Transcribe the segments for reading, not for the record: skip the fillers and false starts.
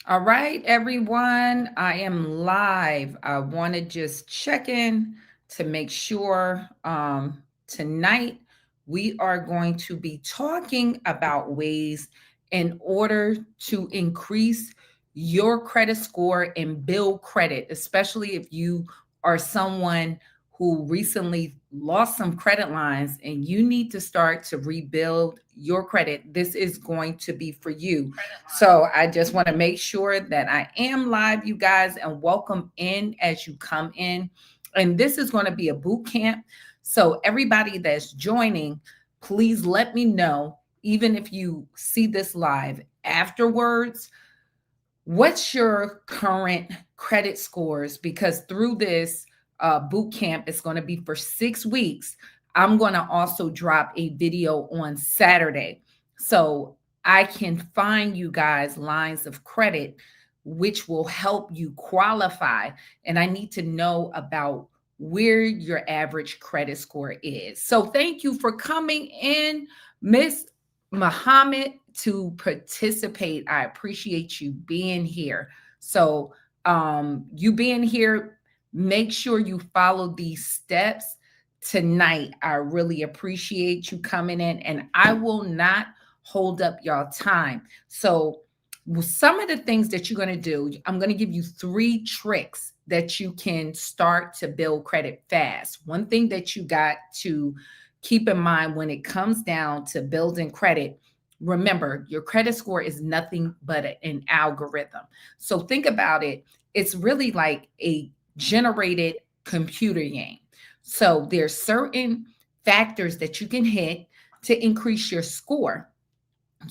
All right, everyone. I am live. I want to just check in to make sure tonight we are going to be talking about ways in order to increase your credit score and build credit, especially if you are someone who recently lost some credit lines and you need to start to rebuild your credit. This is going to be for you. So I just want to make sure that I am live, you guys, and welcome in as you come in. And this is going to be a boot camp. So everybody that's joining, please let me know, even if you see this live afterwards, what's your current credit scores? Because through this boot camp, it's going to be for 6 weeks. I'm going to also drop a video on Saturday. So I can find you guys lines of credit, which will help you qualify. And I need to know about where your average credit score is. So thank you for coming in, Miss Muhammad, to participate. I appreciate you being here. So, you being here, make sure you follow these steps tonight. I really appreciate you coming in, and I will not hold up y'all time. So, some of the things that you're going to do, I'm going to give you 3 tricks that you can start to build credit fast. One thing that you got to keep in mind when it comes down to building credit, remember, your credit score is nothing but an algorithm. So think about it. It's really like a generated computer game. So there's certain factors that you can hit to increase your score.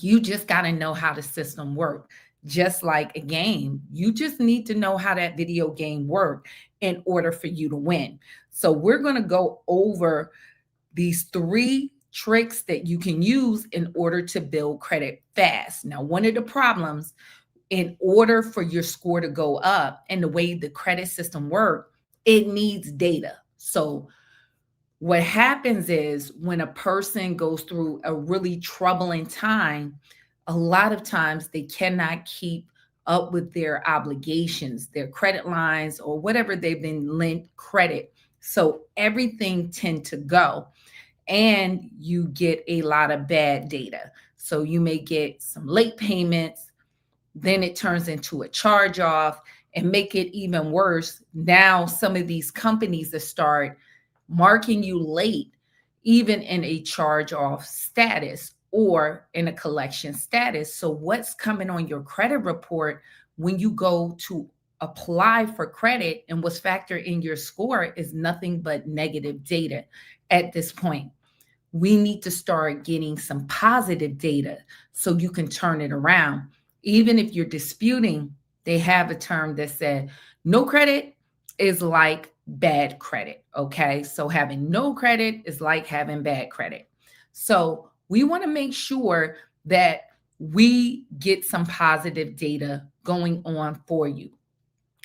You just got to know how the system works. Just like a game, you just need to know how that video game work in order for you to win. So we're going to go over these 3 tricks that you can use in order to build credit fast. Now, one of the problems, in order for your score to go up and the way the credit system works, it needs data. So what happens is when a person goes through a really troubling time, a lot of times they cannot keep up with their obligations, their credit lines, or whatever they've been lent credit. So everything tend to go, and you get a lot of bad data. So you may get some late payments, then it turns into a charge off, and make it even worse. Now, some of these companies that start marking you late, even in a charge off status or in a collection status. So, what's coming on your credit report when you go to apply for credit and what's factored in your score is nothing but negative data at this point. We need to start getting some positive data so you can turn it around. Even if you're disputing, they have a term that said no credit is like bad credit. Okay. So having no credit is like having bad credit. So we want to make sure that we get some positive data going on for you.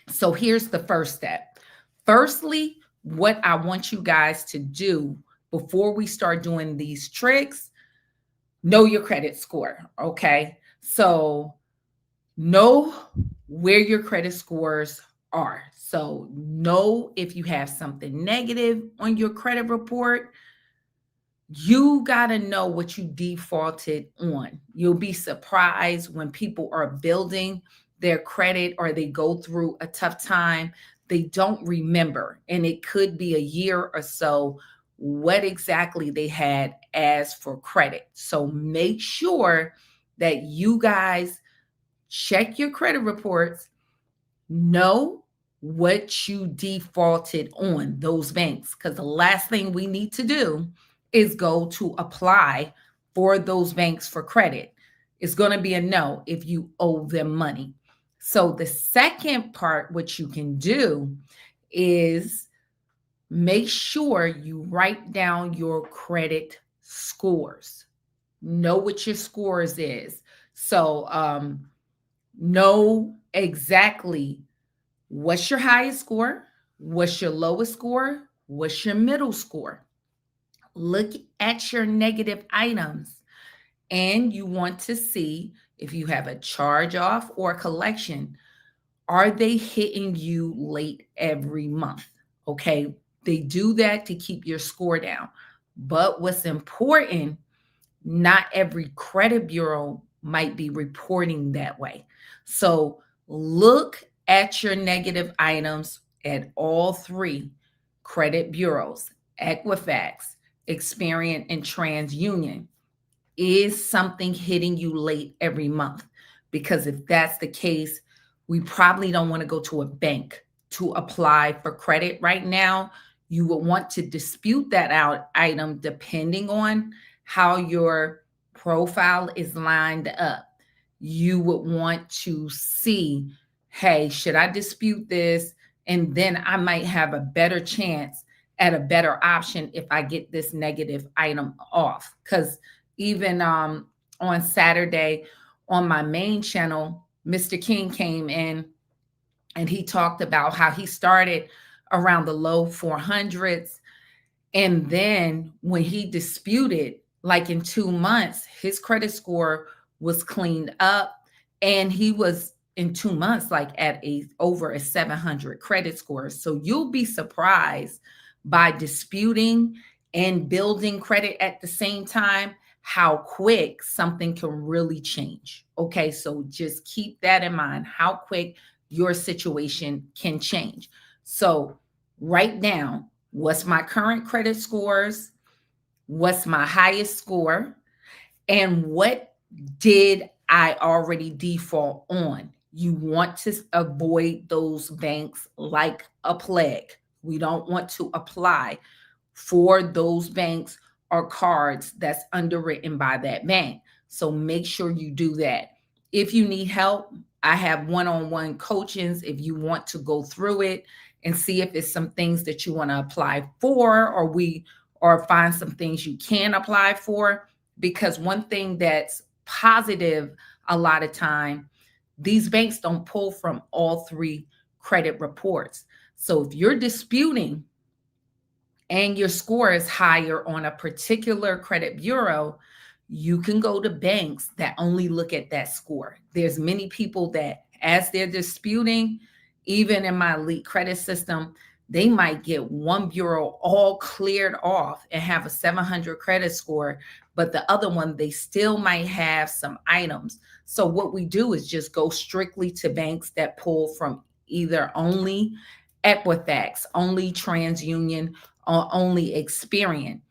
So here's the first step. Firstly, what I want you guys to do before we start doing these tricks, know your credit score. Okay. So know where your credit scores are. So know if you have something negative on your credit report, you got to know what you defaulted on. You'll be surprised when people are building their credit or they go through a tough time, they don't remember. And it could be a year or so what exactly they had as for credit. So make sure that you guys check your credit reports, know what you defaulted on those banks, because the last thing we need to do is go to apply for those banks for credit. It's going to be a no if you owe them money. So the second part, what you can do is make sure you write down your credit scores. Know what your scores is. So know exactly what's your highest score, what's your lowest score, what's your middle score. Look at your negative items, and you want to see if you have a charge off or a collection, are they hitting you late every month? Okay. They do that to keep your score down. But what's important, not every credit bureau might be reporting that way. So look at your negative items at all three credit bureaus: Equifax, Experian, and TransUnion. Is something hitting you late every month? Because if that's the case, we probably don't want to go to a bank to apply for credit right now. You will want to dispute that out item depending on how your profile is lined up. You would want to see, hey, should I dispute this? And then I might have a better chance at a better option if I get this negative item off. Because even on Saturday on my main channel, Mr. King came in and he talked about how he started around the low 400s. And then when he disputed, like in 2 months, his credit score was cleaned up and he was in 2 months like at a over a 700 credit score. So you'll be surprised by disputing and building credit at the same time how quick something can really change. Okay, so just keep that in mind, how quick your situation can change. So write down, what's my current credit scores, what's my highest score, and what did I already default on. You want to avoid those banks like a plague. We don't want to apply for those banks or cards that's underwritten by that bank. So make sure you do that. If you need help, I have one-on-one coachings if you want to go through it and see if it's some things that you want to apply for, or find some things you can apply for. Because one thing that's positive a lot of time, these banks don't pull from all three credit reports. So if you're disputing and your score is higher on a particular credit bureau, you can go to banks that only look at that score. There's many people that, as they're disputing, even in my elite credit system, they might get one bureau all cleared off and have a 700 credit score, but the other one, they still might have some items. So what we do is just go strictly to banks that pull from either only Equifax, only TransUnion, or only Experian.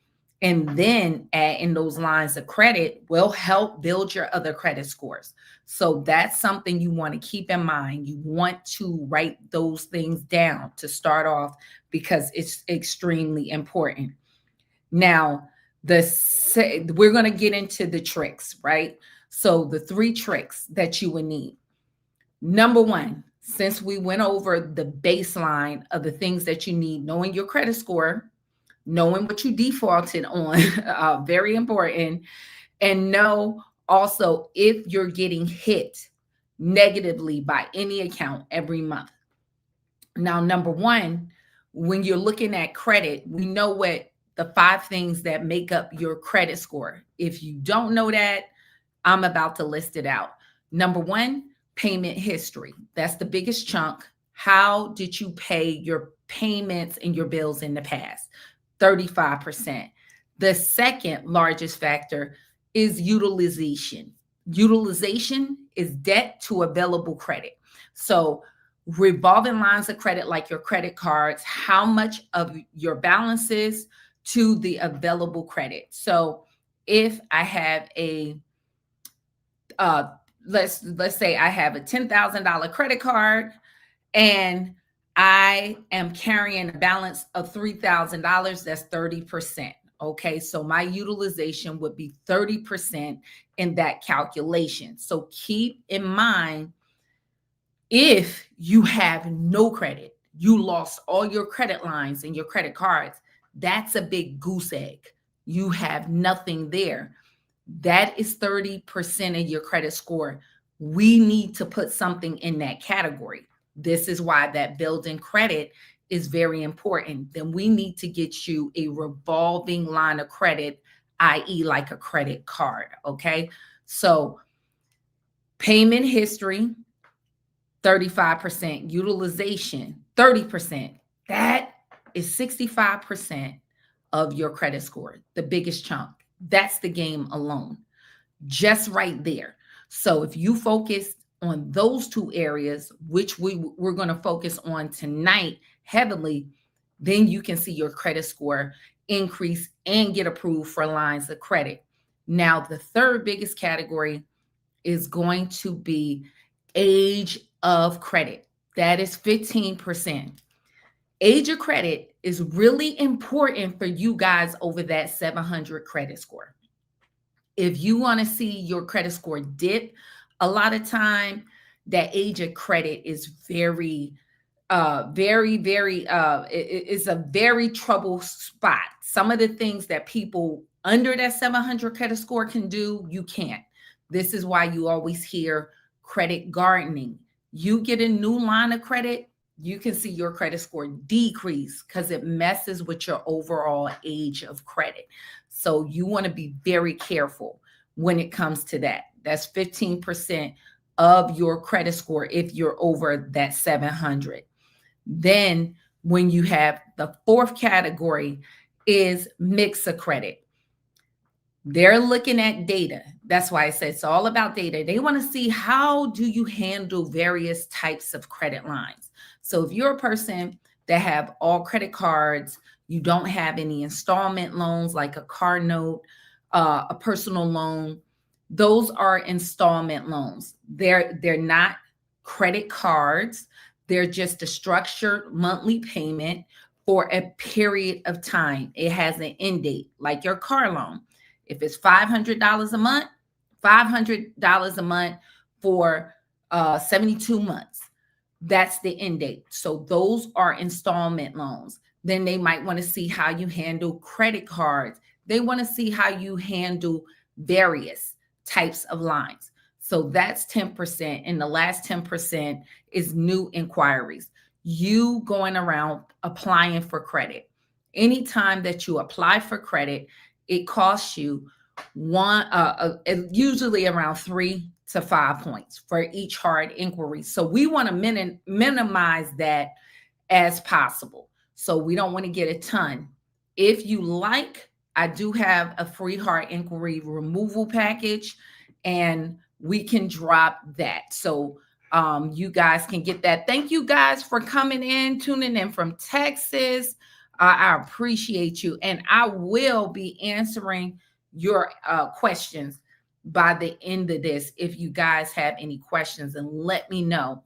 And then add in those lines of credit will help build your other credit scores. So that's something you want to keep in mind. You want to write those things down to start off because it's extremely important. Now, we're going to get into the tricks, right? So the three tricks that you would need. Number one, since we went over the baseline of the things that you need, knowing your credit score, knowing what you defaulted on, very important, and know also if you're getting hit negatively by any account every month. Now, number one, when you're looking at credit, we know what the 5 things that make up your credit score. If you don't know that, I'm about to list it out. Number one, payment history. That's the biggest chunk. How did you pay your payments and your bills in the past? 35%. The second largest factor is utilization. Utilization is debt to available credit. So revolving lines of credit, like your credit cards, how much of your balances to the available credit. So if I have a let's say I have a $10,000 credit card and I am carrying a balance of $3,000, that's 30%. Okay, so my utilization would be 30% in that calculation. So keep in mind, if you have no credit, you lost all your credit lines and your credit cards, that's a big goose egg. You have nothing there. That is 30% of your credit score. We need to put something in that category. This is why that building credit is very important. Then we need to get you a revolving line of credit, i.e., like a credit card. Okay. So Payment history, 35%. Utilization, 30%. That is 65% of your credit score, the biggest chunk. That's the game alone, just right there. So if you focus on those two areas, which we're going to focus on tonight heavily, then you can see your credit score increase and get approved for lines of credit. Now, the third biggest category is going to be age of credit. That is 15%. Age of credit is really important for you guys over that 700 credit score. If you want to see your credit score dip, a lot of time that age of credit is very it's a very trouble spot. Some of the things that people under that 700 credit score can do, you can't. This is why you always hear credit gardening. You get a new line of credit, you can see your credit score decrease because it messes with your overall age of credit. So you want to be very careful when it comes to that. That's 15% of your credit score if you're over that 700. Then when you have the fourth category is mix of credit. They're looking at data. That's why I said it's all about data. They want to see how do you handle various types of credit lines. So if you're a person that have all credit cards, you don't have any installment loans like a car note, a personal loan, those are installment loans. They're not credit cards. They're just a structured monthly payment for a period of time. It has an end date, like your car loan. If it's $500 a month, $500 a month for 72 months. That's the end date. So those are installment loans. Then they might want to see how you handle credit cards. They want to see how you handle various types of lines. So that's 10%. And the last 10% is new inquiries. You going around applying for credit. Anytime that you apply for credit, it costs you usually around 3 to 5 points for each hard inquiry. So we want to minimize that as possible. So we don't want to get a ton. If you like, I do have a free hard inquiry removal package, and we can drop that. So you guys can get that. Thank you guys for coming in, tuning in from Texas. I appreciate you. And I will be answering your questions by the end of this. If you guys have any questions, and let me know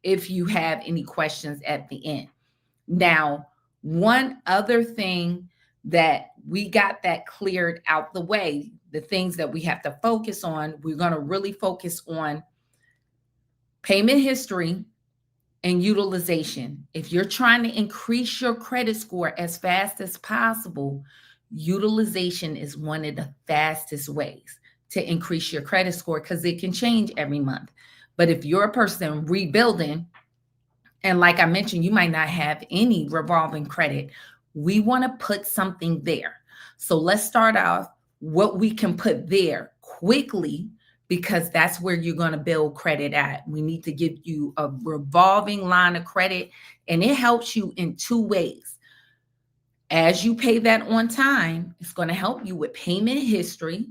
if you have any questions at the end. Now, one other thing that we got that cleared out the way, the things that we have to focus on, we're going to really focus on payment history and utilization. If you're trying to increase your credit score as fast as possible, utilization is one of the fastest ways to increase your credit score because it can change every month. But if you're a person rebuilding, and like I mentioned, you might not have any revolving credit, we want to put something there. So let's start off what we can put there quickly, because that's where you're going to build credit at. We need to give you a revolving line of credit, and it helps you in two ways. As you pay that on time, it's going to help you with payment history,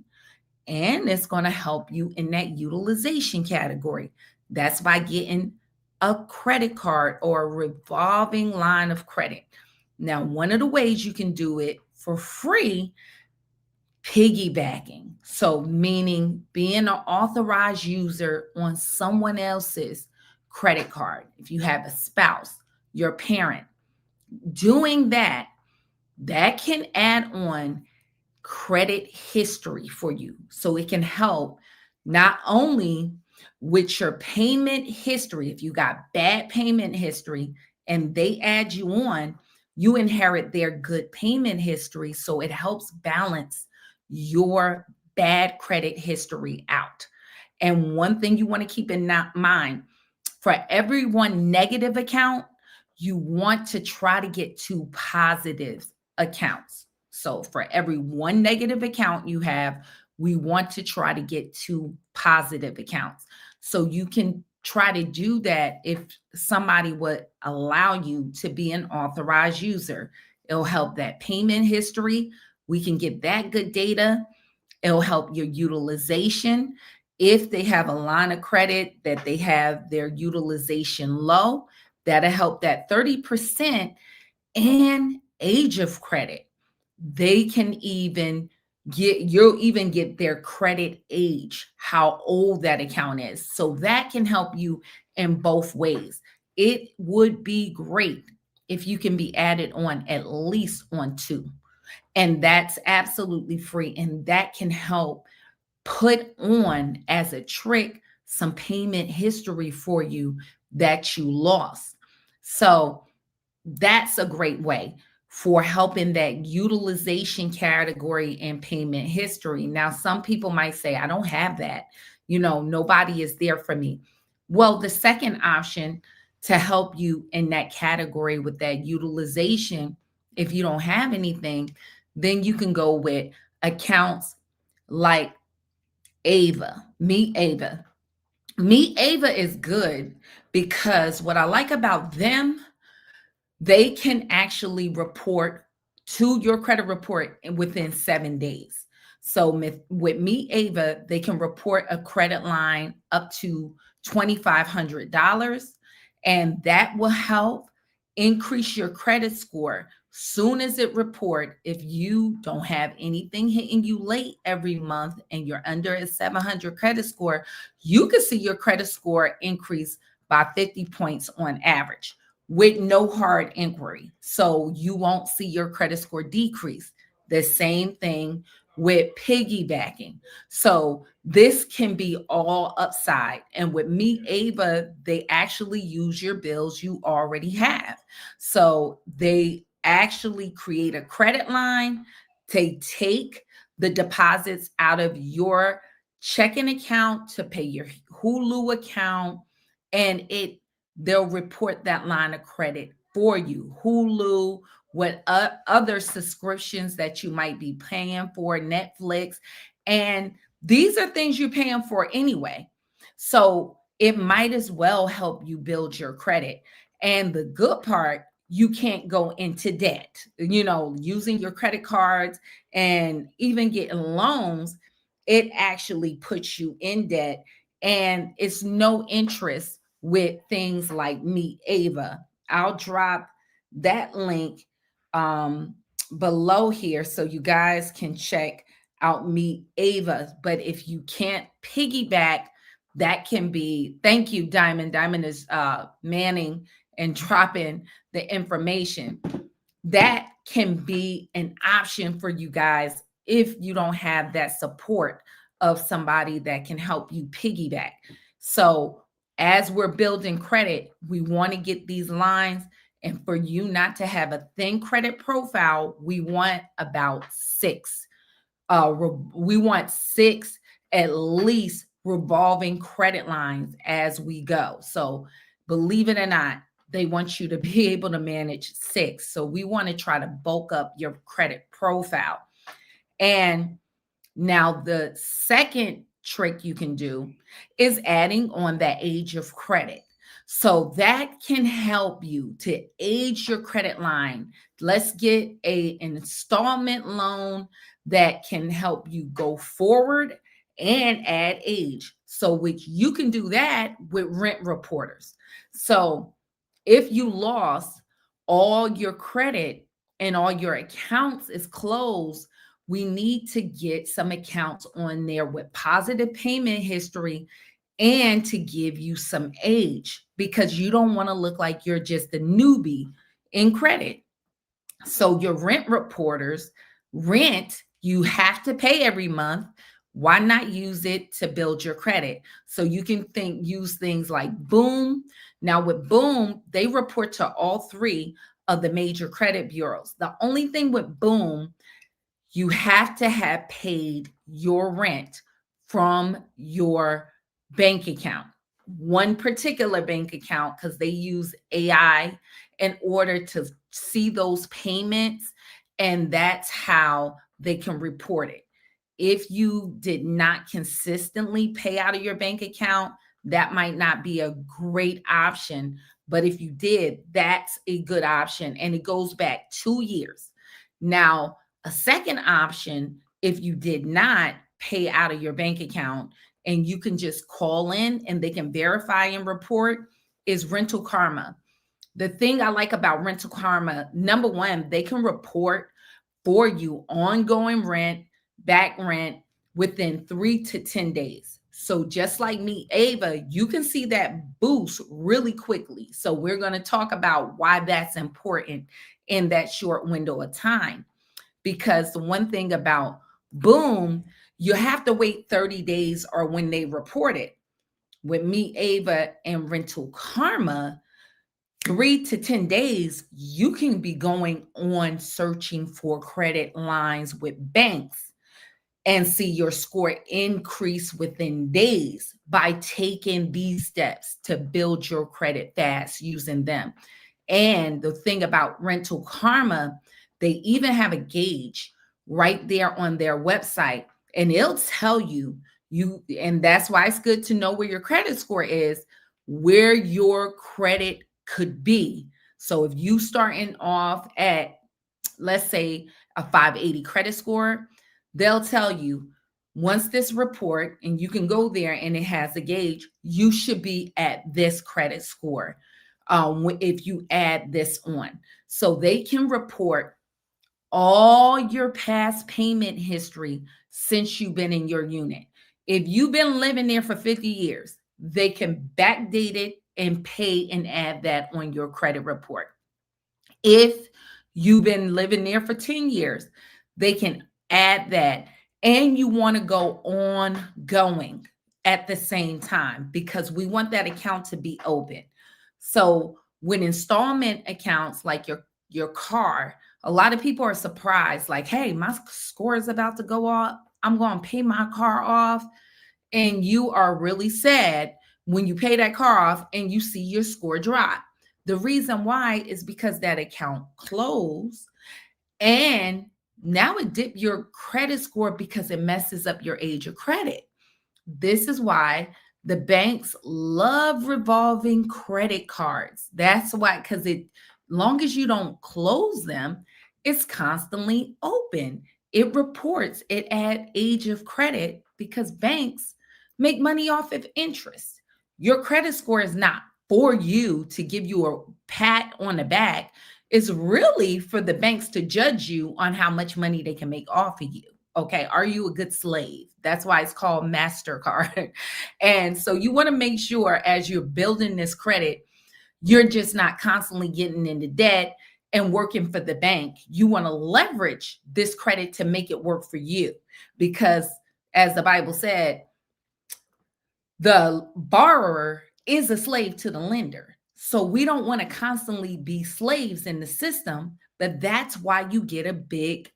and it's going to help you in that utilization category. That's by getting a credit card or a revolving line of credit. Now, one of the ways you can do it for free, piggybacking. So meaning being an authorized user on someone else's credit card. If you have a spouse, your parent, doing that can add on credit history for you. So it can help not only with your payment history. If you got bad payment history and they add you on, you inherit their good payment history. So it helps balance your bad credit history out. And one thing you want to keep in mind, for every one negative account, you want to try to get 2 positive accounts. So for every one negative account you have, we want to try to get 2 positive accounts. So you can try to do that if somebody would allow you to be an authorized user. It'll help that payment history. We can get that good data. It'll help your utilization. If they have a line of credit that they have their utilization low, that'll help that 30%, and age of credit. They can even you'll even get their credit age, how old that account is. So that can help you in both ways. It would be great if you can be added on at least on two. And that's absolutely free. And that can help put on as a trick some payment history for you that you lost. So that's a great way for helping that utilization category and payment history. Now, some people might say, I don't have that. Nobody is there for me. Well, the second option to help you in that category with that utilization, if you don't have anything, then you can go with accounts like Ava, Meet Ava. Meet Ava is good because what I like about them, they can actually report to your credit report within 7 days. So with Meet Ava, they can report a credit line up to $2,500, and that will help increase your credit score. Soon as it report, if you don't have anything hitting you late every month and you're under a 700 credit score, you can see your credit score increase by 50 points on average with no hard inquiry. So you won't see your credit score decrease. The same thing with piggybacking. So this can be all upside. And with Meet Ava, they actually use your bills you already have. So they actually create a credit line. They take the deposits out of your checking account to pay your Hulu account, and they'll report that line of credit for you. Hulu, what other subscriptions that you might be paying for, Netflix. And these are things you're paying for anyway. So it might as well help you build your credit. And the good part, you can't go into debt. Using your credit cards and even getting loans, it actually puts you in debt, and it's no interest with things like Meet Ava. I'll drop that link below here so you guys can check out Meet Ava. But if you can't piggyback, that can be, thank you, Diamond. Diamond is manning and dropping the information. That can be an option for you guys if you don't have that support of somebody that can help you piggyback. So as we're building credit, we want to get these lines. And for you not to have a thin credit profile, we want about six. We want six at least revolving credit lines as we go. So believe it or not, they want you to be able to manage six. So we want to try to bulk up your credit profile. And now the second trick you can do is adding on that age of credit. So that can help you to age your credit line. Let's get an installment loan that can help you go forward and add age. So which you can do that with rent reporters. So if you lost all your credit and all your accounts is closed, we need to get some accounts on there with positive payment history and to give you some age, because you don't want to look like you're just a newbie in credit. So your rent reporters, rent, you have to pay every month. Why not use it to build your credit? So you can use things like Boom. Now with Boom, they report to all three of the major credit bureaus. The only thing with Boom, you have to have paid your rent from your bank account, one particular bank account, because they use AI in order to see those payments, and that's how they can report it. If you did not consistently pay out of your bank account, that might not be a great option. But if you did, that's a good option. And it goes back 2 years. Now, a second option, if you did not pay out of your bank account and you can just call in and they can verify and report, is Rental Karma. The thing I like about Rental Karma, number one, they can report for you ongoing rent, back rent within 3 to 10 days. So just like me, Ava, you can see that boost really quickly. So we're going to talk about why that's important in that short window of time. Because the one thing about Boom, you have to wait 30 days or when they report it. With me, Ava, and Rental Karma, 3 to 10 days, you can be going on searching for credit lines with banks and see your score increase within days by taking these steps to build your credit fast using them. And the thing about Rental Karma, they even have a gauge right there on their website, and it'll tell you, and that's why it's good to know where your credit score is, where your credit could be. So if you starting off at, let's say, a 580 credit score, they'll tell you once this report, and you can go there and it has a gauge, you should be at this credit score if you add this on. So they can report all your past payment history since you've been in your unit. If you've been living there for 50 years, they can backdate it and pay and add that on your credit report. If you've been living there for 10 years, they can add that. And you want to go ongoing at the same time because we want that account to be open. So when installment accounts like your car, a lot of people are surprised, like, hey, my score is about to go off. I'm going to pay my car off. And you are really sad when you pay that car off and you see your score drop. The reason why is because that account closed and now it dipped your credit score because it messes up your age of credit. This is why the banks love revolving credit cards. That's why, because it, long as you don't close them, it's constantly open. It reports, it adds age of credit because banks make money off of interest. Your credit score is not for you to give you a pat on the back. It's really for the banks to judge you on how much money they can make off of you. Okay, are you a good slave? That's why it's called MasterCard. And so you want to make sure as you're building this credit, you're just not constantly getting into debt and working for the bank. You want to leverage this credit to make it work for you. Because as the Bible said, the borrower is a slave to the lender. So we don't want to constantly be slaves in the system, but that's why you get a big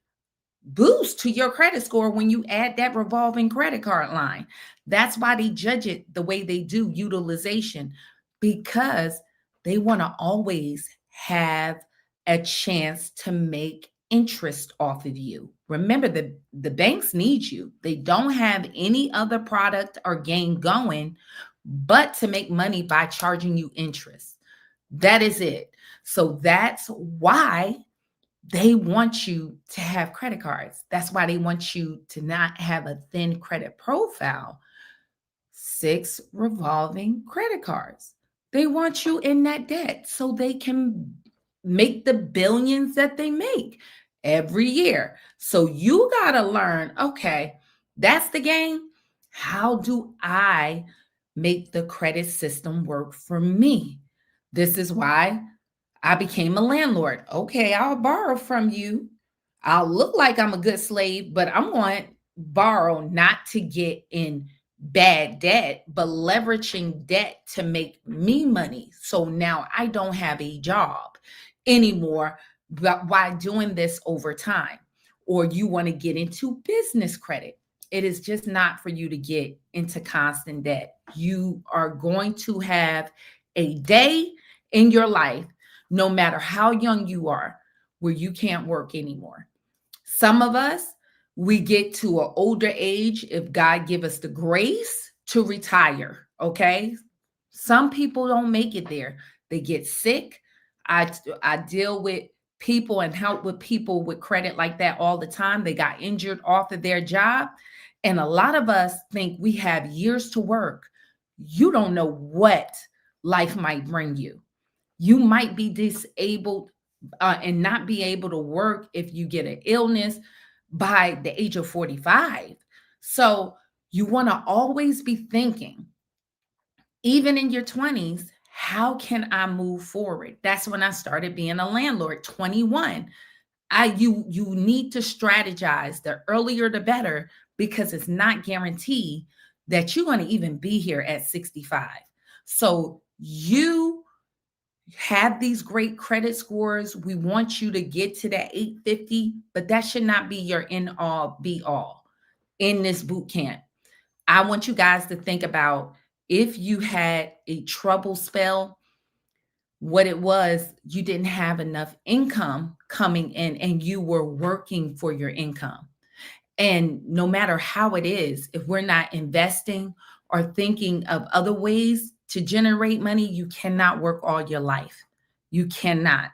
boost to your credit score when you add that revolving credit card line. That's why they judge it the way they do utilization, because they want to always have a chance to make interest off of you. Remember, the banks need you. They don't have any other product or game going but to make money by charging you interest. That is it. So that's why they want you to have credit cards. That's why they want you to not have a thin credit profile. 6 revolving credit cards. They want you in that debt so they can make the billions that they make every year. So you got to learn, okay, that's the game. How do I make the credit system work for me? This is why I became a landlord. Okay, I'll borrow from you. I'll look like I'm a good slave, but I'm going to borrow not to get in bad debt, but leveraging debt to make me money. So now I don't have a job anymore, but by doing this over time. Or you want to get into business credit. It is just not for you to get into constant debt. You are going to have a day in your life, no matter how young you are, where you can't work anymore. Some of us, we get to an older age, if God give us the grace to retire. Okay. Some people don't make it there. They get sick. I I deal with people and help with people with credit like that all the time. They got injured off of their job. And a lot of us think we have years to work. You don't know what life might bring you. You might be disabled and not be able to work if you get an illness by the age of 45. So you want to always be thinking, even in your 20s, how can I move forward? That's when I started being a landlord, 21. You need to strategize. The earlier the better, because it's not guaranteed that you're going to even be here at 65. So you have these great credit scores. We want you to get to that 850, but that should not be your end all be all in this boot camp. I want you guys to think about, if you had a trouble spell, what it was, you didn't have enough income coming in and you were working for your income. And no matter how it is, if we're not investing or thinking of other ways to generate money, you cannot work all your life. You cannot.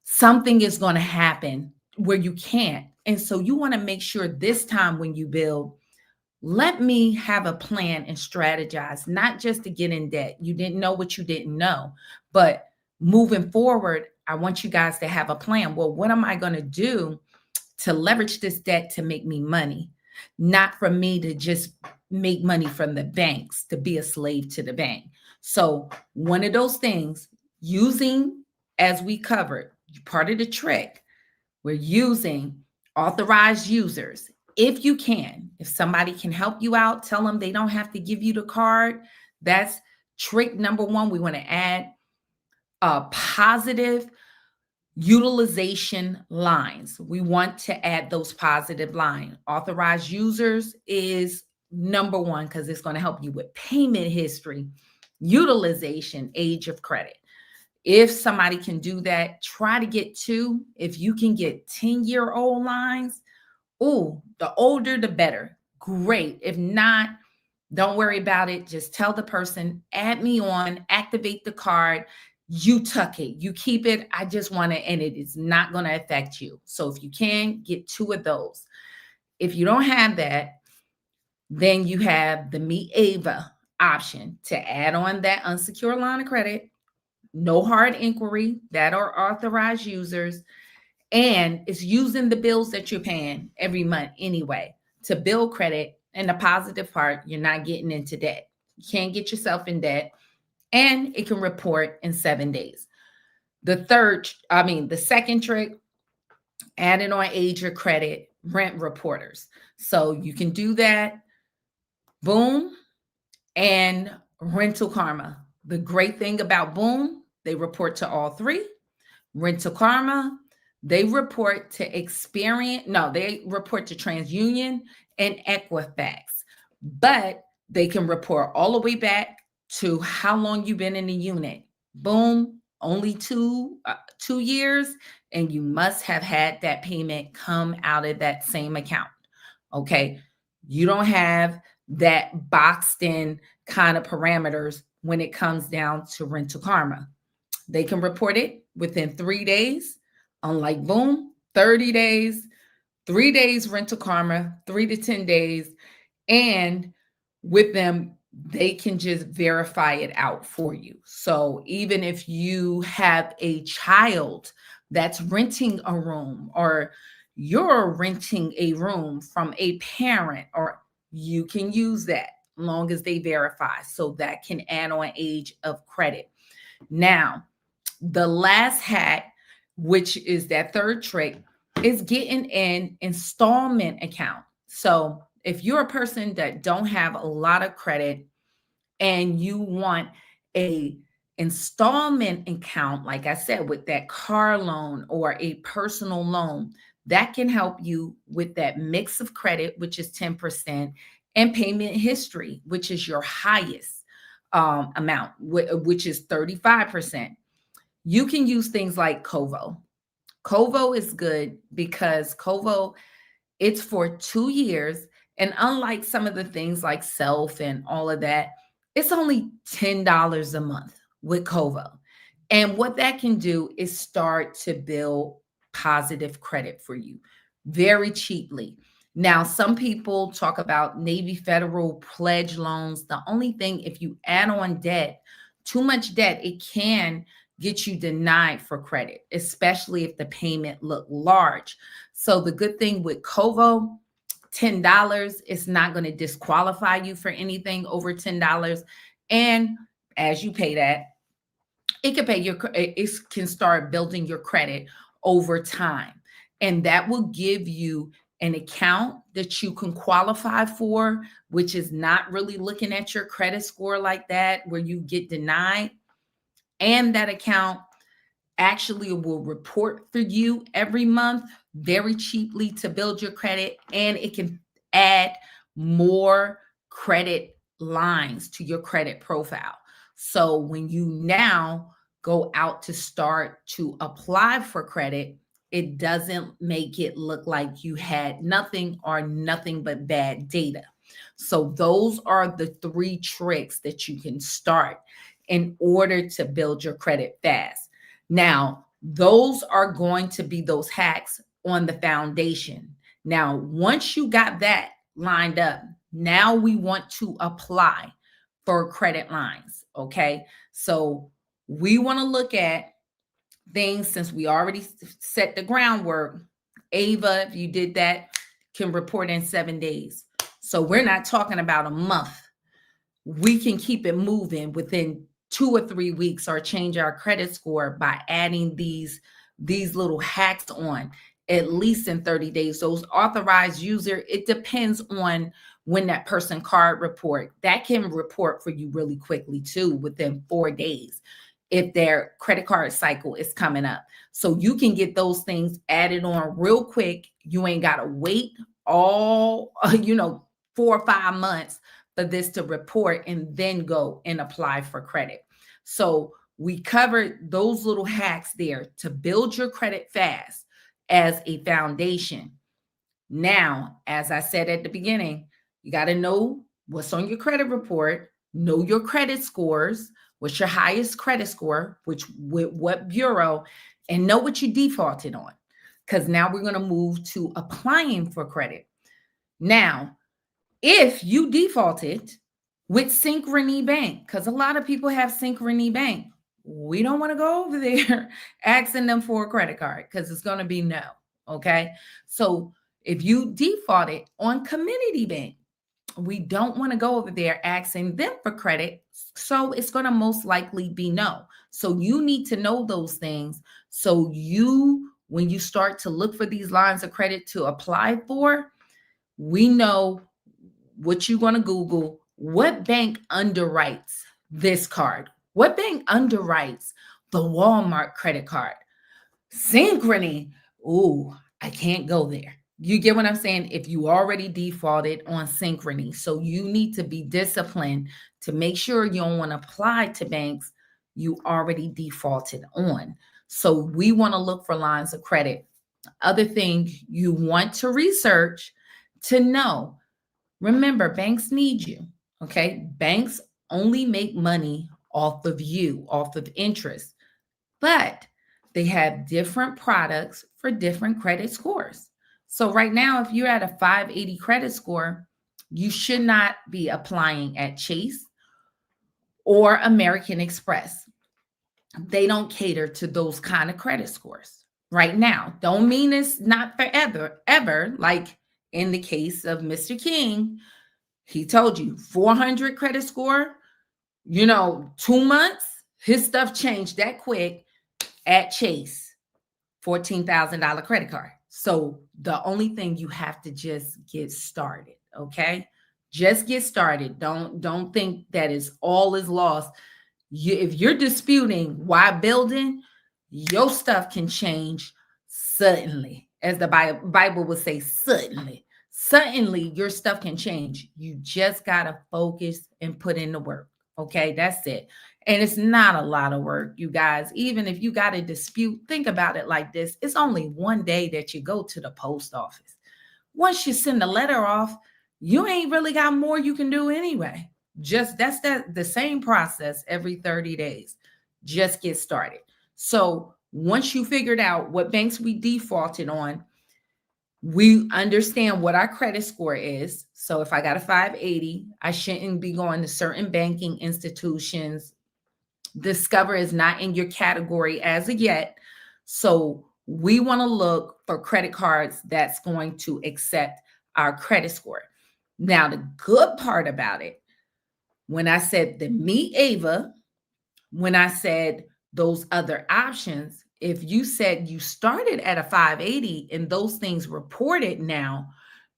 Something is going to happen where you can't. And so you want to make sure this time when you build, let me have a plan and strategize, not just to get in debt. You didn't know what you didn't know, but moving forward, I want you guys to have a plan. Well, what am I going to do to leverage this debt to make me money? Not for me to just make money from the banks, to be a slave to the bank. So, one of those things, using, as we covered, part of the trick, we're using authorized users. If you can, if somebody can help you out, tell them they don't have to give you the card. That's trick number one. We want to add a positive utilization lines. We want to add those positive lines. Authorized users is number one because it's going to help you with payment history, utilization, age of credit. If somebody can do that, try to get two. If you can get 10-year-old lines, oh, the older the better. Great. If not, don't worry about it. Just tell the person, add me on, activate the card. You tuck it, you keep it. I just want it, and it is not going to affect you. So if you can, get two of those. If you don't have that, then you have the Meet Ava option to add on that unsecured line of credit. No hard inquiry, that are authorized users. And it's using the bills that you're paying every month anyway to build credit. And the positive part, you're not getting into debt. You can't get yourself in debt. And it can report in 7 days. The second trick, adding on age or credit rent reporters. So you can do that. Boom. And Rental Karma. The great thing about Boom, they report to all three. Rental Karma, they report to Experian. No, they report to TransUnion and Equifax. But they can report all the way back to how long you've been in the unit. Boom, only 2 years, and you must have had that payment come out of that same account. Okay. You don't have that boxed in kind of parameters when it comes down to Rental Karma. They can report it within 3 days, unlike Boom, 30 days, 3 days Rental Karma, 3 to 10 days. And with them, they can just verify it out for you. So even if you have a child that's renting a room, or you're renting a room from a parent, or you can use that long as they verify. So that can add on age of credit. Now, the last hack, which is that third trick, is getting an installment account. So if you're a person that don't have a lot of credit and you want a installment account, like I said, with that car loan or a personal loan, that can help you with that mix of credit, which is 10%, and payment history, which is your highest amount, which is 35%. You can use things like Kovo. Kovo is good because Kovo, it's for 2 years And unlike some of the things like Self and all of that, it's only $10 a month with Kovo. And what that can do is start to build positive credit for you very cheaply. Now, some people talk about Navy Federal pledge loans. The only thing, if you add on debt, too much debt, it can get you denied for credit, especially if the payment look large. So the good thing with Kovo, $10, it's not going to disqualify you for anything over $10. And as you pay that, it can pay it can start building your credit over time. And that will give you an account that you can qualify for, which is not really looking at your credit score like that, where you get denied. And that account actually will report for you every month very cheaply to build your credit, and it can add more credit lines to your credit profile. So when you now go out to start to apply for credit, it doesn't make it look like you had nothing or nothing but bad data. So those are the three tricks that you can start in order to build your credit fast. Now, those are going to be those hacks on the foundation. Now, once you got that lined up, now we want to apply for credit lines. Okay. So we want to look at things since we already set the groundwork. Ava, if you did that, can report in 7 days. So we're not talking about a month. We can keep it moving within 2 or 3 weeks or change our credit score by adding these little hacks on at least in 30 days. Those authorized user, it depends on when that person card report. That can report for you really quickly too, within 4 days if their credit card cycle is coming up. So you can get those things added on real quick. You ain't got to wait all, 4 or 5 months for this to report and then go and apply for credit. So we covered those little hacks there to build your credit fast as a foundation. Now, as I said at the beginning, you got to know what's on your credit report, know your credit scores, what's your highest credit score, with what bureau, and know what you defaulted on. Because now we're going to move to applying for credit. Now, if you defaulted with Synchrony Bank, because a lot of people have Synchrony Bank, we don't want to go over there asking them for a credit card because it's going to be no. Okay. So if you defaulted on Community Bank, we don't want to go over there asking them for credit. So it's going to most likely be no. So you need to know those things. So when you start to look for these lines of credit to apply for, we know what you're going to Google. What bank underwrites this card? What bank underwrites the Walmart credit card? Synchrony. Ooh, I can't go there. You get what I'm saying? If you already defaulted on Synchrony. So you need to be disciplined to make sure you don't want to apply to banks you already defaulted on. So we want to look for lines of credit. Other thing you want to research to know, remember, banks need you. Okay. Banks only make money off of you, off of interest, but they have different products for different credit scores. So right now, if you're at a 580 credit score, you should not be applying at Chase or American Express. They don't cater to those kind of credit scores right now. Don't mean it's not forever, ever. Like in the case of Mr. King, he told you 400 credit score, 2 months, his stuff changed that quick at Chase, $14,000 credit card. So the only thing, you have to just get started. Okay. Just get started. Don't think that all is lost. If you're disputing why building, your stuff can change suddenly. As the Bible would say, suddenly. Suddenly, your stuff can change. You just got to focus and put in the work. Okay, that's it. And it's not a lot of work, you guys. Even if you got a dispute, think about it like this. It's only one day that you go to the post office. Once you send the letter off, you ain't really got more you can do anyway. Just that's the same process every 30 days. Just get started. So once you figured out what banks we defaulted on, we understand what our credit score is. So if I got a 580, I shouldn't be going to certain banking institutions. Discover is not in your category as of yet. So we want to look for credit cards that's going to accept our credit score. Now, the good part about it, when I said the Meet Ava, when I said those other options, if you said you started at a 580 and those things reported now,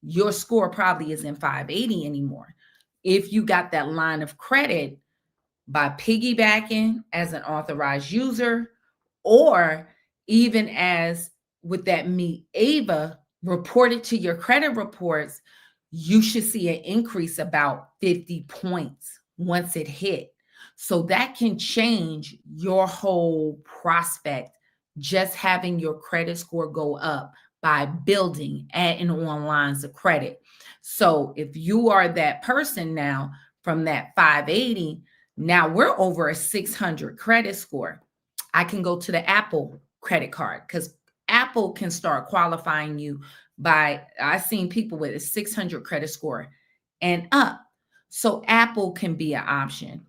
your score probably isn't 580 anymore. If you got that line of credit by piggybacking as an authorized user, or even as with that Meet Ava reported to your credit reports, you should see an increase about 50 points once it hit. So that can change your whole prospect, just having your credit score go up by building, adding on lines of credit. So if you are that person now from that 580, now we're over a 600 credit score. I can go to the Apple credit card because Apple can start qualifying you by, I've seen people with a 600 credit score and up. So Apple can be an option.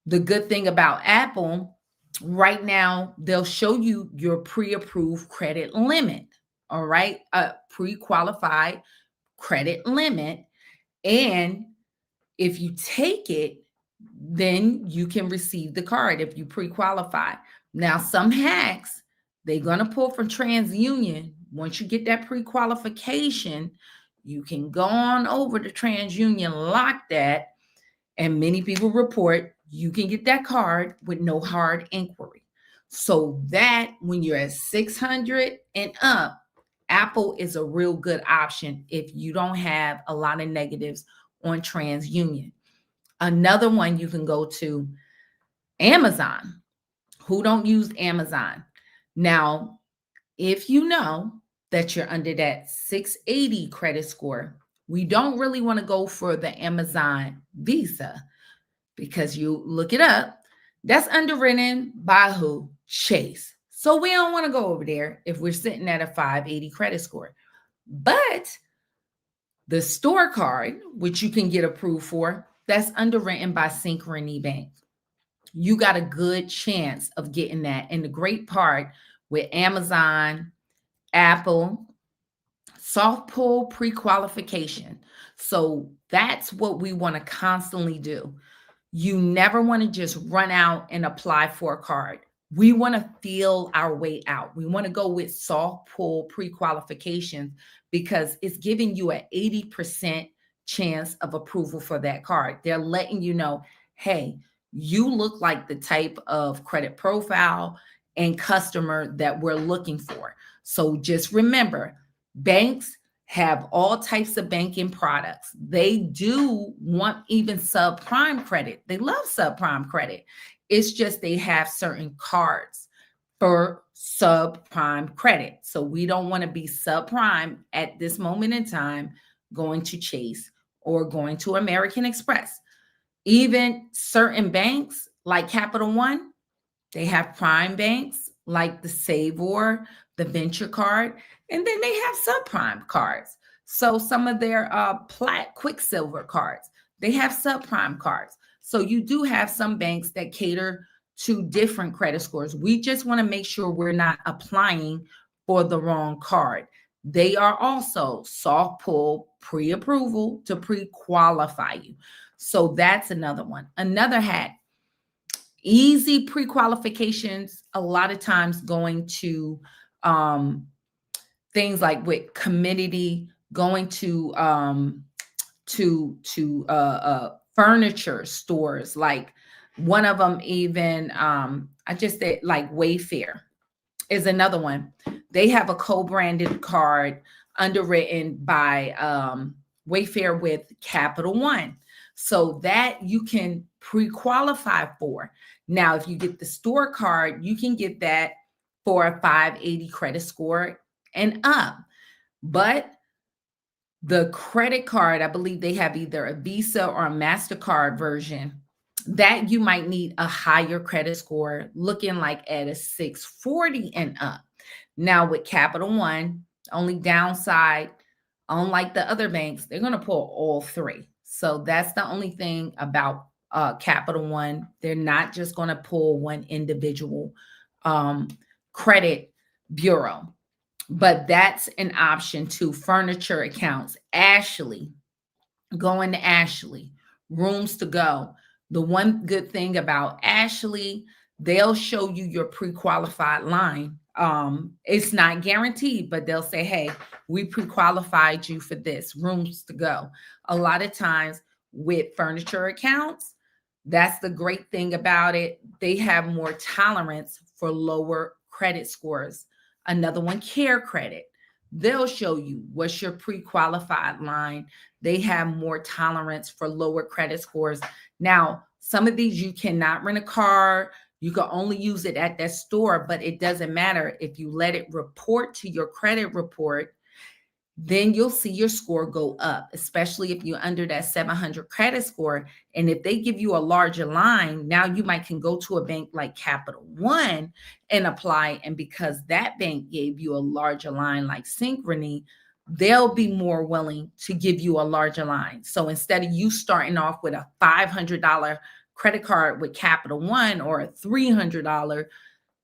The good thing about Apple, right now, they'll show you your pre-approved credit limit. All right. A pre-qualified credit limit. And if you take it, then you can receive the card if you pre-qualify. Now, some hacks, they're going to pull from TransUnion. Once you get that pre-qualification, you can go on over to TransUnion, lock that, and many people report you can get that card with no hard inquiry. So that when you're at 600 and up, Apple is a real good option if you don't have a lot of negatives on TransUnion. Another one you can go to Amazon. Who don't use Amazon? Now, if you know that you're under that 680 credit score, we don't really want to go for the Amazon Visa because you look it up. That's underwritten by who? Chase. So we don't want to go over there if we're sitting at a 580 credit score. But the store card, which you can get approved for, that's underwritten by Synchrony Bank. You got a good chance of getting that. And the great part with Amazon, Apple, soft pull pre-qualification. So that's what we want to constantly do. You never want to just run out and apply for a card. We want to feel our way out. We want to go with soft pull pre-qualifications because it's giving you an 80% chance of approval for that card. They're letting you know, hey, you look like the type of credit profile and customer that we're looking for. So just remember, banks have all types of banking products. They do want even subprime credit. They love subprime credit. It's just they have certain cards for subprime credit. So we don't want to be subprime at this moment in time going to Chase or going to American Express. Even certain banks like Capital One, they have prime banks like the Savor, the Venture Card, and then they have subprime cards. So some of their Plaid Quicksilver cards, they have subprime cards. So you do have some banks that cater to different credit scores. We just want to make sure we're not applying for the wrong card. They are also soft pull pre-approval to pre-qualify you. So that's another one. Another hack, easy pre-qualifications, a lot of times going to things like with community, going to furniture stores, like one of them even I just said like Wayfair is another one. They have a co-branded card underwritten by Wayfair with Capital One, so that you can pre-qualify for. Now, if you get the store card, you can get that for a 580 credit score and up. But The credit card, I believe they have either a Visa or a MasterCard version that you might need a higher credit score, looking like at a 640 and up. Now with Capital One, only downside, unlike the other banks, they're going to pull all three. So that's the only thing about Capital One. They're not just going to pull one individual um, credit bureau, but that's an option too. Furniture accounts, Ashley, going to Ashley, Rooms to Go. The one good thing about Ashley, they'll show you your pre-qualified line. It's not guaranteed, but they'll say, hey, we pre-qualified you for this. Rooms to Go. A lot of times with furniture accounts, that's the great thing about it. They have more tolerance for lower credit scores. Another one, Care Credit. They'll show you what's your pre-qualified line. They have more tolerance for lower credit scores. Now, some of these you cannot rent a car. You can only use it at that store, but it doesn't matter. If you let it report to your credit report, then you'll see your score go up, especially if you're under that 700 credit score. And if they give you a larger line, now you might can go to a bank like Capital One and apply. And because that bank gave you a larger line like Synchrony, they'll be more willing to give you a larger line. So instead of you starting off with a $500 credit card with Capital One or a $300,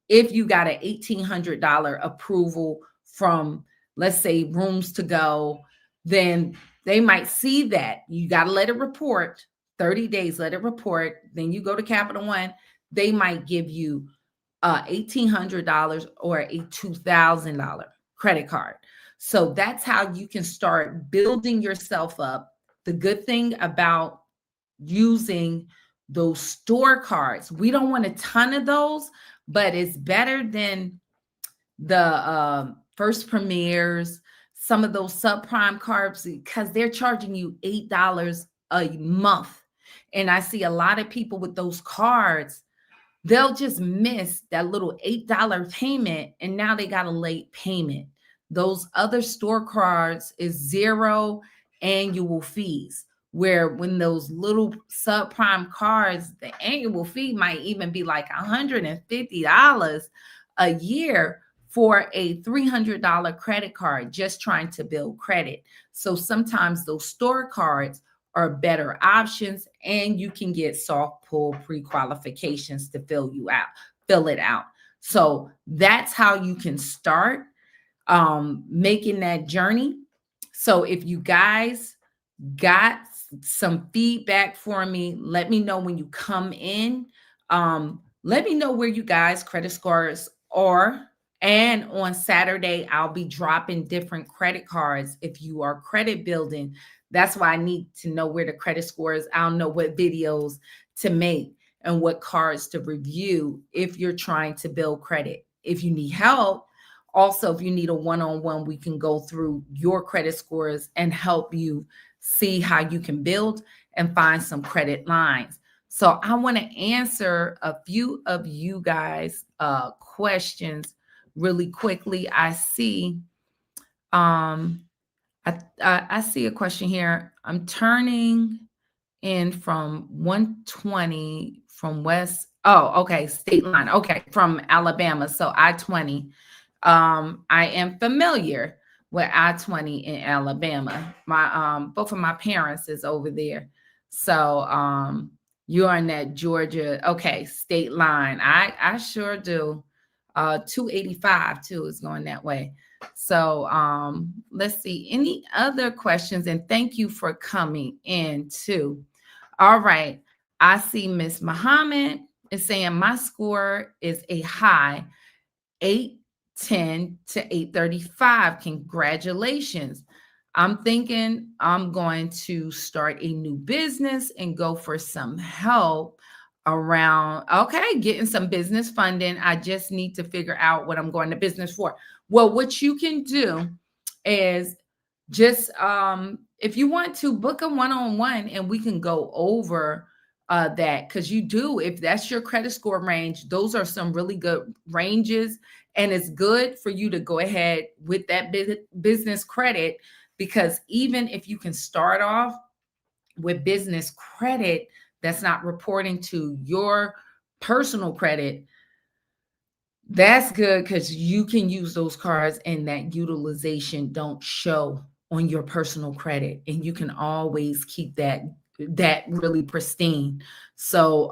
if you got an $1,800 approval from, let's say, Rooms to Go, then they might see that. You got to let it report 30 days, let it report. Then you go to Capital One, they might give you $1,800 or a $2,000 credit card. So that's how you can start building yourself up. The good thing about using those store cards, we don't want a ton of those, but it's better than the First Premiers, some of those subprime cards, because they're charging you $8 a month. And I see a lot of people with those cards, they'll just miss that little $8 payment, and now they got a late payment. Those other store cards is zero annual fees, where when those little subprime cards, the annual fee might even be like $150 a year for a $300 credit card, just trying to build credit. So sometimes those store cards are better options, and you can get soft pull pre-qualifications to fill it out. So that's how you can start making that journey. So if you guys got some feedback for me, let me know when you come in. Let me know where you guys' credit scores are. And on Saturday, I'll be dropping different credit cards. If you are credit building, that's why I need to know where the credit scores. I'll know what videos to make and what cards to review if you're trying to build credit. If you need help, also, if you need a one-on-one, we can go through your credit scores and help you see how you can build and find some credit lines. So I want to answer a few of you guys' questions really quickly. I see I see a question here. I'm turning in from 120 from West. Oh, okay, state line. Okay, from Alabama. So I-20. I am familiar with I-20 in Alabama. My both of my parents is over there. So you're on that Georgia, okay, state line. I sure do. 285 too is going that way. So let's see any other questions, and thank you for coming in too. All right, I see Miss Muhammad is saying my score is a high 810 to 835. Congratulations. I'm thinking I'm going to start a new business and go for some help around, okay, getting some business funding. I just need to figure out what I'm going to business for. Well, what you can do is just if you want to book a one-on-one and we can go over that, because you do, if that's your credit score range, those are some really good ranges, and it's good for you to go ahead with that business credit because even if you can start off with business credit that's not reporting to your personal credit, that's good because you can use those cards and that utilization don't show on your personal credit, and you can always keep that really pristine. So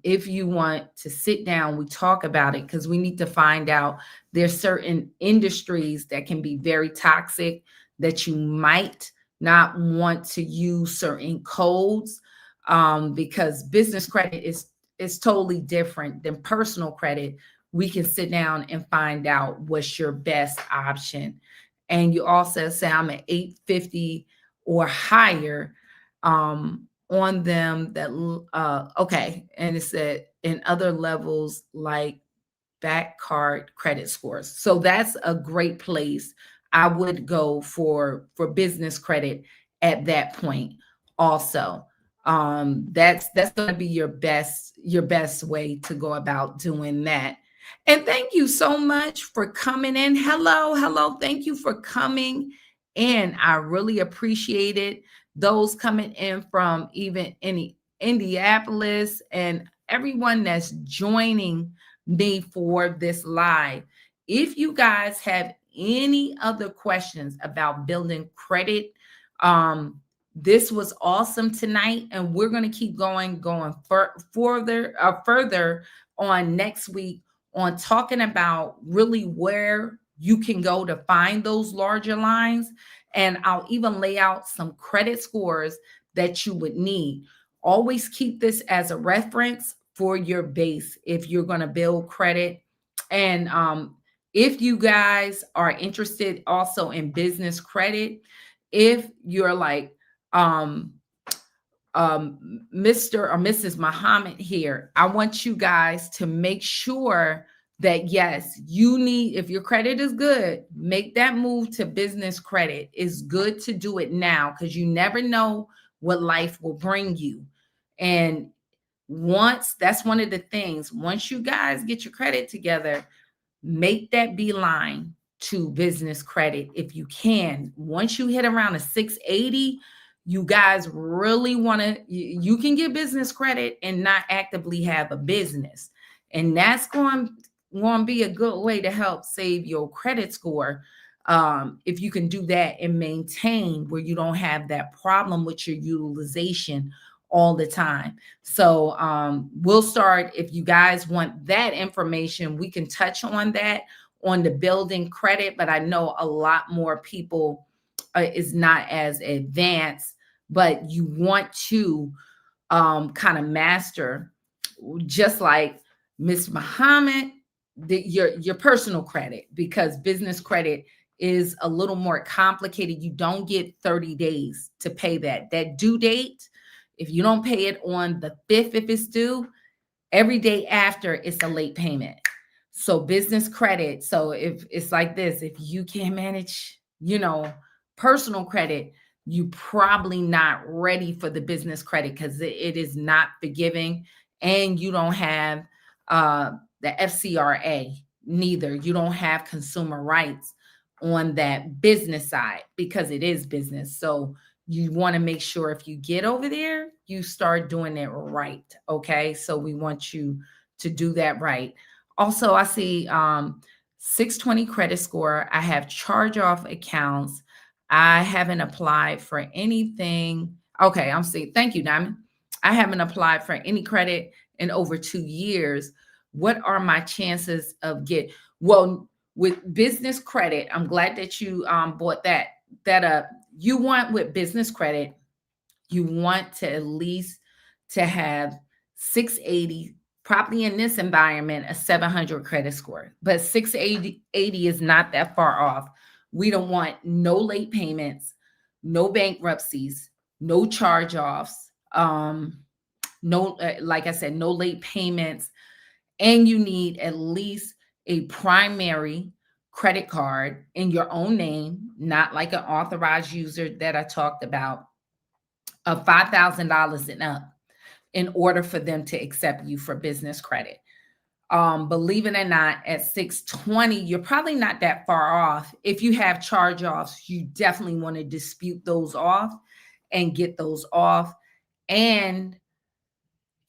if you want to sit down, we talk about it because we need to find out there's certain industries that can be very toxic that you might not want to use certain codes, because business credit is totally different than personal credit. We can sit down and find out what's your best option. And you also say I'm at 850 or higher on them that okay. And it said in other levels like back card credit scores. So that's a great place. I would go for business credit at that point also. That's going to be your best way to go about doing that. And thank you so much for coming in. Hello, hello. Thank you for coming in. I really appreciate it. Those coming in from even any Indianapolis and everyone that's joining me for this live. If you guys have any other questions about building credit, this was awesome tonight, and we're going to keep going further on next week on talking about really where you can go to find those larger lines. And I'll even lay out some credit scores that you would need. Always keep this as a reference for your base if you're going to build credit. And if you guys are interested also in business credit, if you're like Mr. or Mrs. Muhammad here, I want you guys to make sure that yes, you need, if your credit is good, make that move to business credit. It's good to do it now because you never know what life will bring you. And that's one of the things, once you guys get your credit together, make that beeline to business credit if you can. Once you hit around a 680, you guys really want to, you can get business credit and not actively have a business. And that's going to be a good way to help save your credit score. If you can do that and maintain where you don't have that problem with your utilization all the time. So we'll start, if you guys want that information, we can touch on that on the building credit, but I know a lot more people is not as advanced, but you want to kind of master, just like Miss Muhammad, your personal credit, because business credit is a little more complicated. You don't get 30 days to pay that due date. If you don't pay it on the 5th, if it's due, every day after it's a late payment. So business credit. So if it's like this, if you can't manage, personal credit, you probably not ready for the business credit because it is not forgiving, and you don't have the FCRA neither. You don't have consumer rights on that business side because it is business. So you want to make sure if you get over there, you start doing it right. Okay. So we want you to do that right. Also, I see 620 credit score. I have charge off accounts. I haven't applied for anything. Okay. I'm seeing. Thank you, Diamond. I haven't applied for any credit in over 2 years. What are my chances of well, with business credit? I'm glad that you brought that up. You want, with business credit, you want to at least to have 680, probably in this environment, a 700 credit score, but 680 is not that far off. We don't want no late payments, no bankruptcies, no charge-offs, no, like I said, no late payments. And you need at least a primary credit card in your own name, not like an authorized user that I talked about, of $5,000 and up in order for them to accept you for business credit. Believe it or not, at 620, you're probably not that far off. If you have charge offs, you definitely want to dispute those off and get those off. And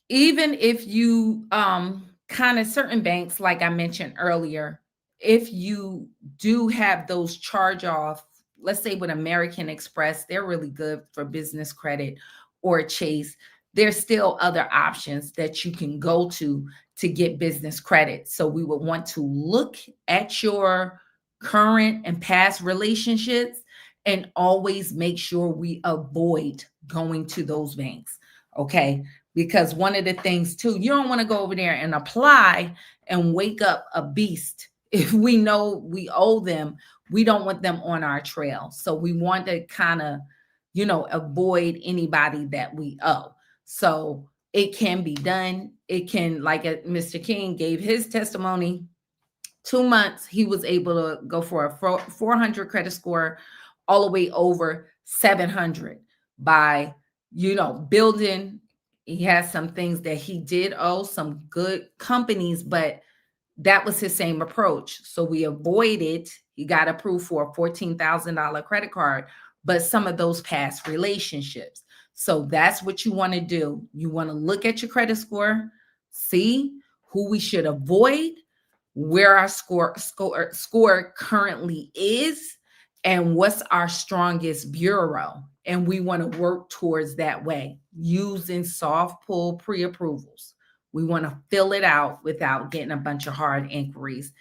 even if you kind of certain banks, like I mentioned earlier, if you do have those charge off, let's say with American Express, they're really good for business credit, or Chase, there's still other options that you can go to get business credit. So we would want to look at your current and past relationships and always make sure we avoid going to those banks. Okay, because one of the things too, you don't want to go over there and apply and wake up a beast. If we know we owe them, we don't want them on our trail. So we want to kind of, avoid anybody that we owe. So it can be done. It can, like Mr. King gave his testimony, 2 months, he was able to go for a 400 credit score all the way over 700 by, building. He has some things that he did owe some good companies, but that was his same approach. So we avoided, he got approved for a $14,000 credit card, but some of those past relationships. So that's what you want to do. You want to look at your credit score, see who we should avoid, where our score currently is, and what's our strongest bureau. And we want to work towards that way using soft pull pre-approvals. We want to fill it out without getting a bunch of hard inquiries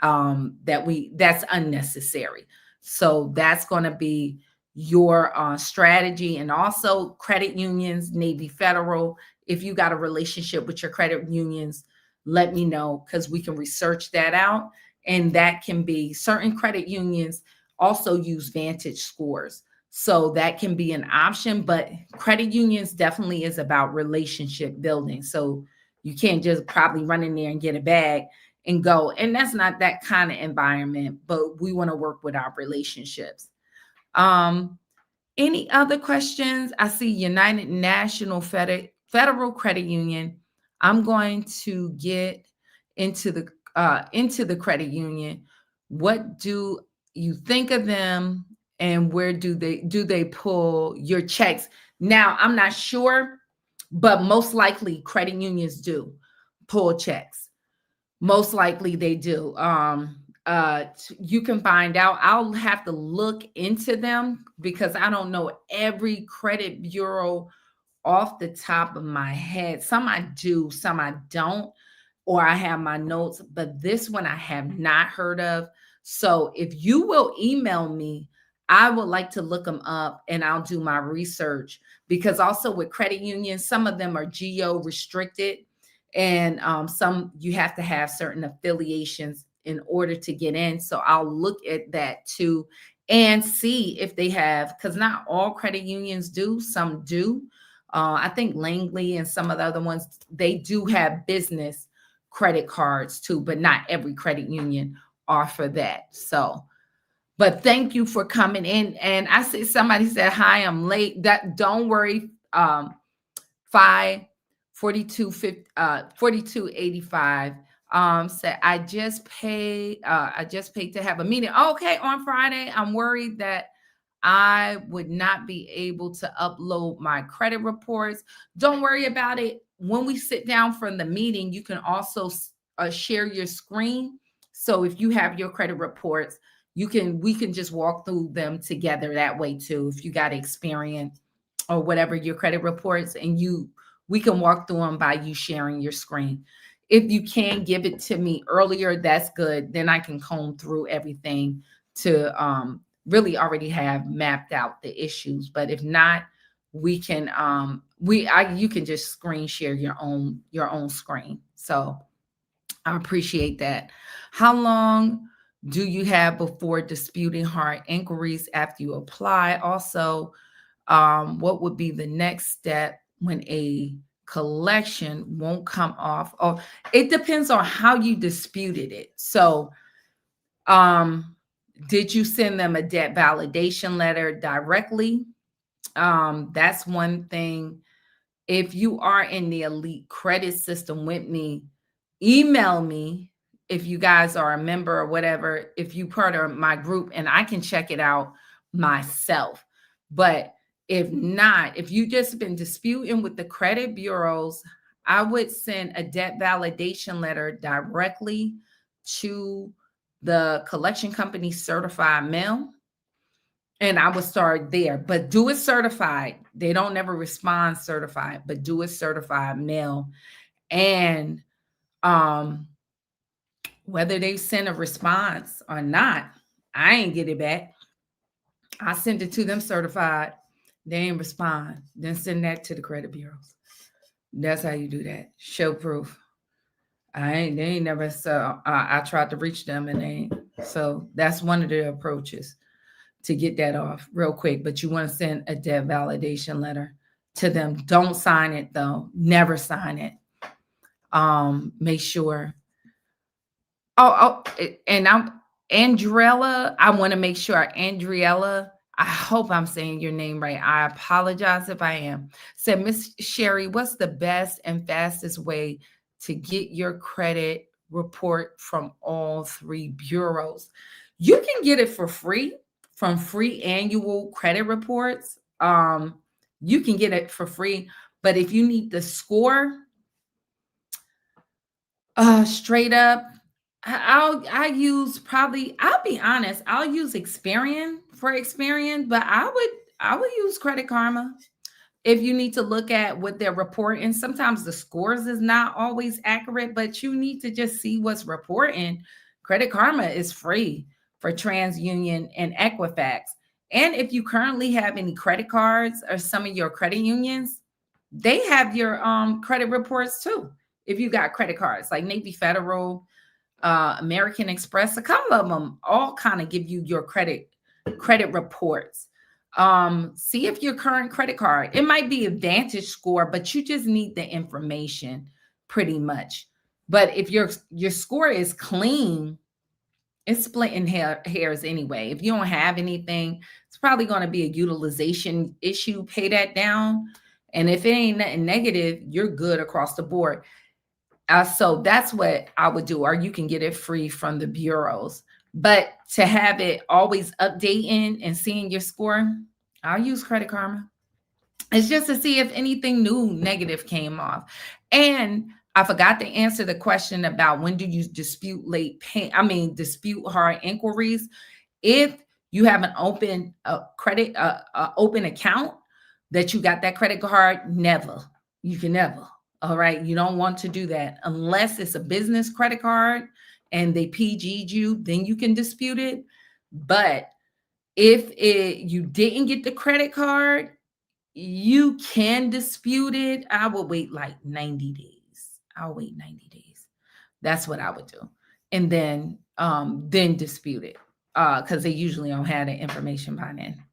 that's unnecessary. So that's going to be your strategy. And also credit unions, Navy Federal, if you got a relationship with your credit unions, let me know, because we can research that out. And that can be, certain credit unions also use Vantage scores. So that can be an option, but credit unions definitely is about relationship building. So you can't just probably run in there and get a bag and go. And that's not that kind of environment, but we want to work with our relationships. Any other questions? I see United National Federal Credit Union. I'm going to get into the credit union. What do you think of them, and where do they pull your checks? Now, I'm not sure, but most likely credit unions do pull checks. Most likely they do. You can find out. I'll have to look into them because I don't know every credit bureau off the top of my head. Some I do, some I don't, or I have my notes, but this one I have not heard of. So if you will email me, I would like to look them up and I'll do my research, because also with credit unions, some of them are geo restricted, and some you have to have certain affiliations in order to get in. So I'll look at that too and see if they have, because not all credit unions do, some do. I think Langley and some of the other ones, they do have business credit cards too, but not every credit union offer that. So, but thank you for coming in. And I see somebody said, hi, I'm late. That, don't worry. 4285 said, I just paid to have a meeting. Okay, on Friday. I'm worried that I would not be able to upload my credit reports. Don't worry about it. When we sit down from the meeting, you can also share your screen. So if you have your credit reports, we can just walk through them together that way too. If you got experience or whatever, your credit reports, and we can walk through them by you sharing your screen. If you can give it to me earlier, that's good. Then I can comb through everything to really already have mapped out the issues. But if not, we can you can just screen share your own screen. So I appreciate that. How long do you have before disputing hard inquiries after you apply? Also, what would be the next step when a collection won't come off? Oh, it depends on how you disputed it. So, did you send them a debt validation letter directly? That's one thing. If you are in the elite credit system with me, email me if you guys are a member or whatever, if you part of my group, and I can check it out myself. But if not, if you just been disputing with the credit bureaus, I would send a debt validation letter directly to the collection company certified mail, and I would start there. But do it certified. They don't never respond certified, but do it certified mail. And whether they send a response or not, I ain't get it back. I sent it to them certified. They ain't respond. Then send that to the credit bureaus. That's how you do that. Show proof. They ain't never. So I tried to reach them, and they ain't. So that's one of the approaches to get that off real quick. But you want to send a debt validation letter to them. Don't sign it though. Never sign it. Make sure. And I'm Andriella. I want to make sure Andriella. I hope I'm saying your name right. I apologize if I am. Said, Miss Sherry, what's the best and fastest way to get your credit report from all three bureaus? You can get it for free from free annual credit reports. You can get it for free, but if you need the score, straight up, I'll be honest, I'll use Experian for Experian, but I would use Credit Karma if you need to look at what they're reporting. Sometimes the scores is not always accurate, but you need to just see what's reporting. Credit Karma is free for TransUnion and Equifax. And if you currently have any credit cards or some of your credit unions, they have your credit reports too. If you got credit cards like Navy Federal, American Express, a couple of them all kind of give you your credit reports. See if your current credit card, it might be a Vantage score, but you just need the information pretty much. But if your score is clean, it's splitting hairs anyway. If you don't have anything, it's probably going to be a utilization issue. Pay that down. And if it ain't nothing negative, you're good across the board. So that's what I would do, or you can get it free from the bureaus. But to have it always updating and seeing your score, I'll use Credit Karma. It's just to see if anything new negative came off. And I forgot to answer the question about when do you dispute dispute hard inquiries. If you have an open open account that you got that credit card, never. You can never. All right. You don't want to do that unless it's a business credit card and they PG'd you, then you can dispute it. But if you didn't get the credit card, you can dispute it. I would wait like 90 days. I'll wait 90 days. That's what I would do. And then dispute it. Because they usually don't have the information by then.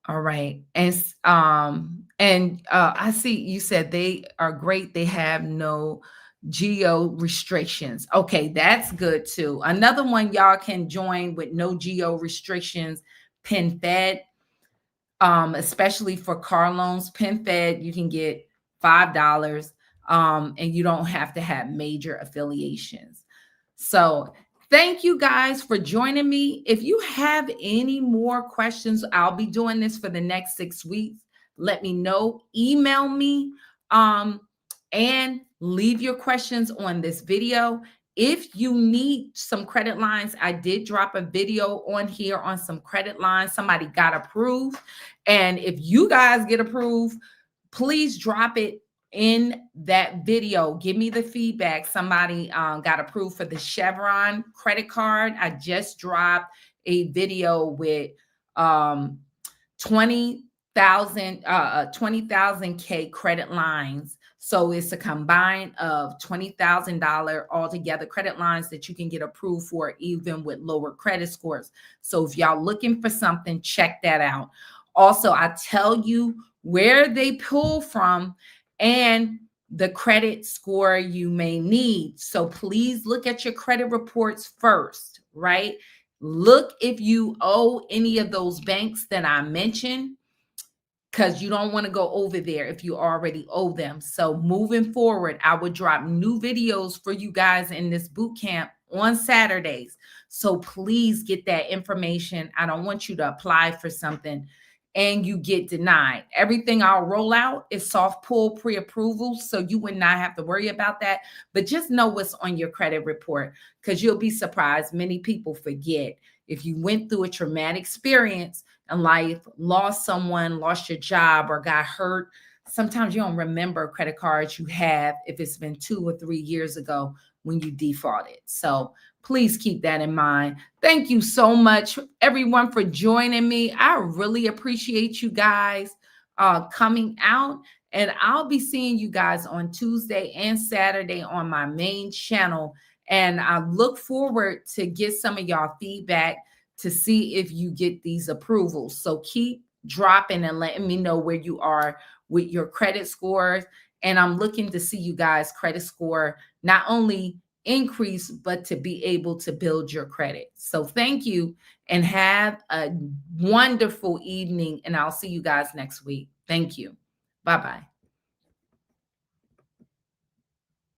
All right. And I see you said they are great. They have no geo restrictions. Okay, that's good too. Another one y'all can join with no geo restrictions, PenFed, especially for car loans. PenFed, you can get $5, and you don't have to have major affiliations. So thank you guys for joining me. If you have any more questions, I'll be doing this for the next 6 weeks. Let me know. Email me and leave your questions on this video. If you need some credit lines, I did drop a video on here on some credit lines. Somebody got approved. And if you guys get approved, please drop it in that video. Give me the feedback. Somebody got approved for the Chevron credit card. I just dropped a video with 20,000 K credit lines. So it's a combine of $20,000 altogether credit lines that you can get approved for even with lower credit scores. So if y'all looking for something, check that out. Also, I tell you where they pull from and the credit score you may need. So please look at your credit reports first, right? Look if you owe any of those banks that I mentioned. because you don't want to go over there if you already owe them. So moving forward, I would drop new videos for you guys in this boot camp on Saturdays. So please get that information. I don't want you to apply for something and you get denied. Everything I'll roll out is soft pull pre-approval, so you would not have to worry about that. But just know what's on your credit report, because you'll be surprised. Many people forget. If you went through a traumatic experience in life, lost someone, lost your job, or got hurt, sometimes you don't remember credit cards you have if it's been 2 or 3 years ago when you defaulted. So please keep that in mind. Thank you so much, everyone, for joining me. I really appreciate you guys coming out. And I'll be seeing you guys on Tuesday and Saturday on my main channel. And I look forward to get some of y'all feedback to see if you get these approvals. So keep dropping and letting me know where you are with your credit scores. And I'm looking to see you guys' credit score not only increase, but to be able to build your credit. So thank you and have a wonderful evening. And I'll see you guys next week. Thank you. Bye-bye.